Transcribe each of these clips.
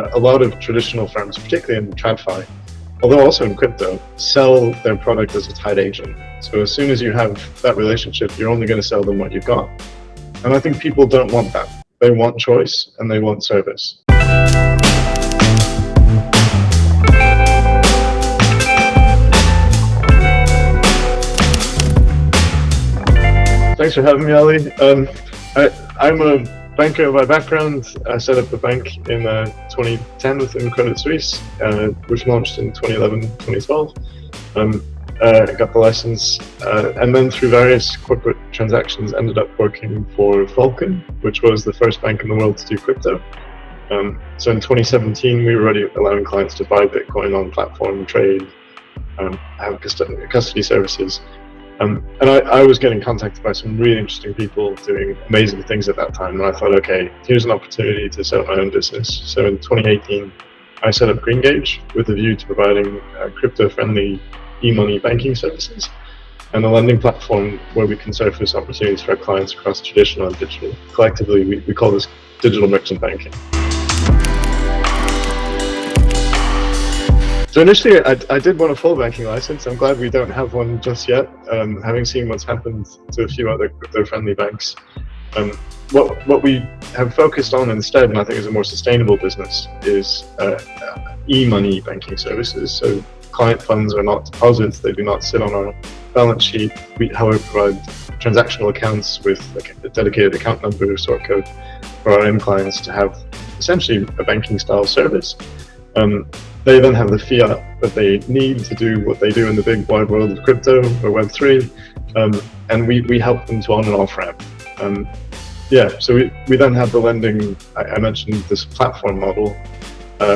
A lot of traditional firms, particularly in TradFi, although also in crypto, sell their product as a tied agent. So as soon as you have that relationship, you're only going to sell them what you've got. And I think people don't want that. They want choice and they want service. Thanks for having me, Ali. I'm a banker by background. I set up the bank in 2010 within Credit Suisse, which launched in 2011, 2012. I got the license, and then through various corporate transactions ended up working for Vulcan, which was the first bank in the world to do crypto. So in 2017, we were already allowing clients to buy Bitcoin on platform, trade, have custody services. And I was getting contacted by some really interesting people doing amazing things at that time. And I thought, okay, here's an opportunity to set up my own business. So in 2018, I set up Greengage with a view to providing crypto-friendly e-money banking services and a lending platform where we can surface opportunities for our clients across traditional and digital. Collectively, we call this digital merchant banking. So initially, I did want a full banking license. I'm glad we don't have one just yet, having seen what's happened to a few other crypto-friendly banks. What we have focused on instead, and I think is a more sustainable business, is e-money banking services. So client funds are not deposits, they do not sit on our balance sheet. We, however, provide transactional accounts with a dedicated account number or sort code for our end clients to have essentially a banking style service. They then have the fiat that they need to do what they do in the big wide world of crypto or Web3, and we help them to on and off ramp. So we then have the lending. I mentioned this platform model,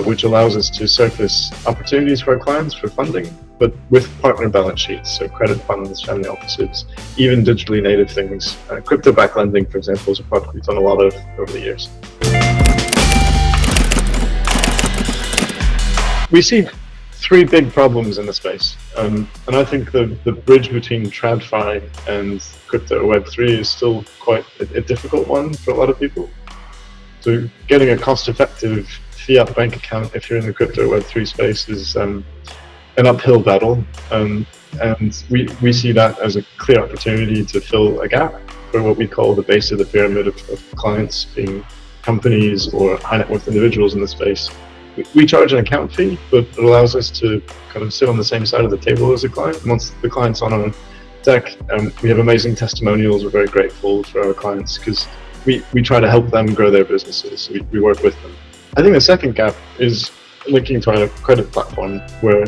which allows us to surface opportunities for our clients for funding, but with partner balance sheets, so credit funds, family offices, even digitally native things. Crypto-backed lending, for example, is a product we've done a lot of over the years. We see three big problems in the space, and I think the bridge between TradFi and crypto Web3 is still quite a difficult one for a lot of people. So getting a cost-effective fiat bank account if you're in the crypto Web3 space is an uphill battle, and we see that as a clear opportunity to fill a gap for what we call the base of the pyramid of clients, being companies or high net worth individuals in the space. We charge an account fee, but it allows us to kind of sit on the same side of the table as a client. And once the client's on our deck, we have amazing testimonials. We're very grateful for our clients because we try to help them grow their businesses. So we work with them. I think the second gap is linking to our credit platform, where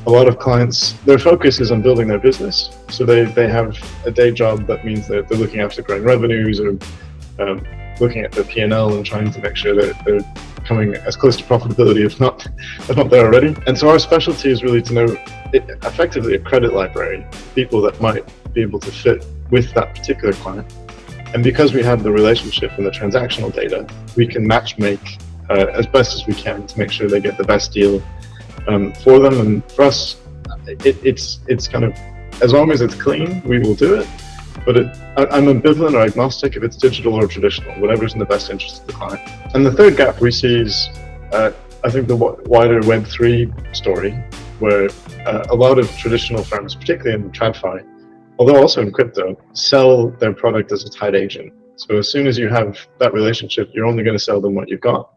a lot of clients, their focus is on building their business. So they have a day job that means that they're looking after growing revenues or looking at their P&L and trying to make sure that they're coming as close to profitability, if not there already. And so our specialty is really to know effectively a credit library, people that might be able to fit with that particular client. And because we have the relationship and the transactional data, we can match make as best as we can to make sure they get the best deal for them. And for us, it's kind of, as long as it's clean, we will do it. But I'm ambivalent or agnostic if it's digital or traditional, whatever's in the best interest of the client. And the third gap we see is, I think, the wider Web3 story, where a lot of traditional firms, particularly in TradFi, although also in crypto, sell their product as a tied agent. So as soon as you have that relationship, you're only going to sell them what you've got.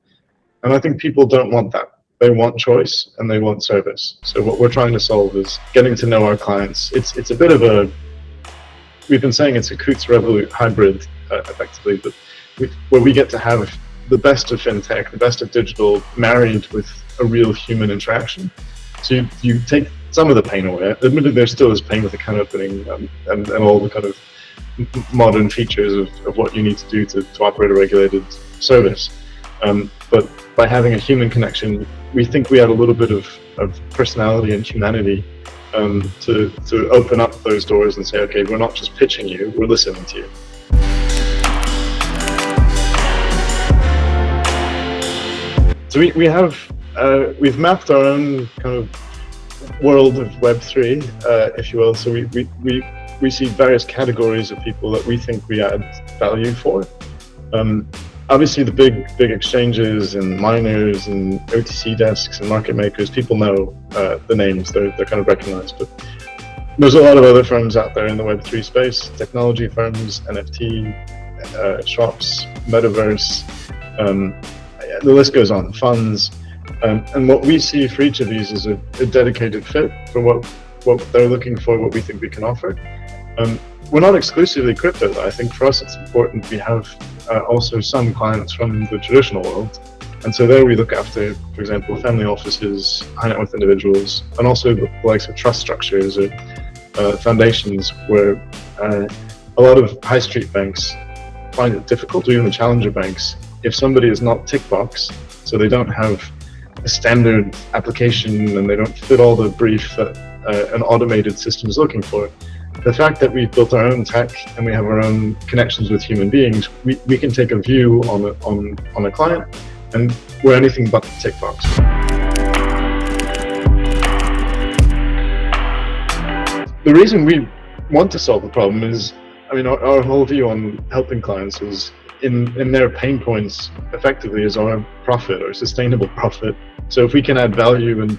And I think people don't want that. They want choice and they want service. So what we're trying to solve is getting to know our clients. It's a bit of a, we've been saying it's a Coots Revolut hybrid, effectively, but where we get to have the best of fintech, the best of digital, married with a real human interaction. So you take some of the pain away. Admittedly, there still is pain with account opening and all the kind of modern features of what you need to do to operate a regulated service. But by having a human connection, we think we add a little bit of personality and humanity to open up those doors and say, okay, we're not just pitching you, we're listening to you. So we've mapped our own kind of world of Web3, if you will. So we see various categories of people that we think we add value for. Obviously, the big exchanges and miners and OTC desks and market makers, people know the names. They're kind of recognized. But there's a lot of other firms out there in the Web3 space: technology firms, NFT shops, metaverse. The list goes on. Funds, and what we see for each of these is a dedicated fit for what they're looking for, what we think we can offer. We're not exclusively crypto, though. I think for us it's important we have also some clients from the traditional world. And so there we look after, for example, family offices, high net worth individuals, and also the likes of trust structures or foundations, where a lot of high street banks find it difficult, or even the challenger banks, if somebody is not tick box, so they don't have a standard application and they don't fit all the brief that an automated system is looking for. The fact that we've built our own tech and we have our own connections with human beings, we can take a view on a client, and we're anything but the tick box. The reason we want to solve the problem is, I mean, our whole view on helping clients is in their pain points effectively is our profit, or sustainable profit. So if we can add value and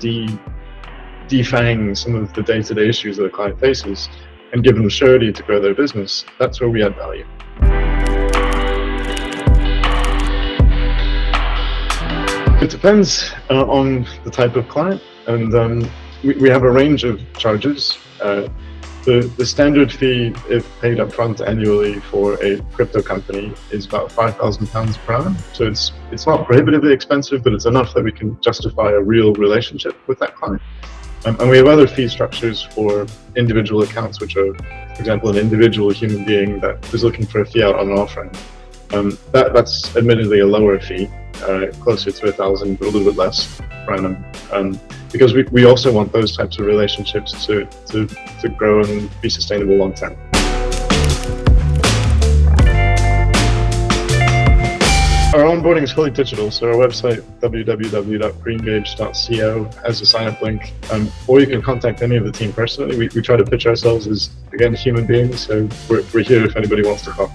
defang some of the day-to-day issues that a client faces and give them surety to grow their business, that's where we add value. It depends on the type of client, and we have a range of charges. The standard fee, if paid up front annually for a crypto company, is about £5,000 per annum. So it's not prohibitively expensive, but it's enough that we can justify a real relationship with that client. And we have other fee structures for individual accounts, which are, for example, an individual human being that is looking for a fiat on an offering. That's admittedly a lower fee, closer to 1,000, but a little bit less per annum, because we also want those types of relationships to grow and be sustainable long term. Our onboarding is fully digital, so our website, www.greengage.co, has a sign-up link, or you can contact any of the team personally. We try to pitch ourselves as, again, human beings, so we're here if anybody wants to talk.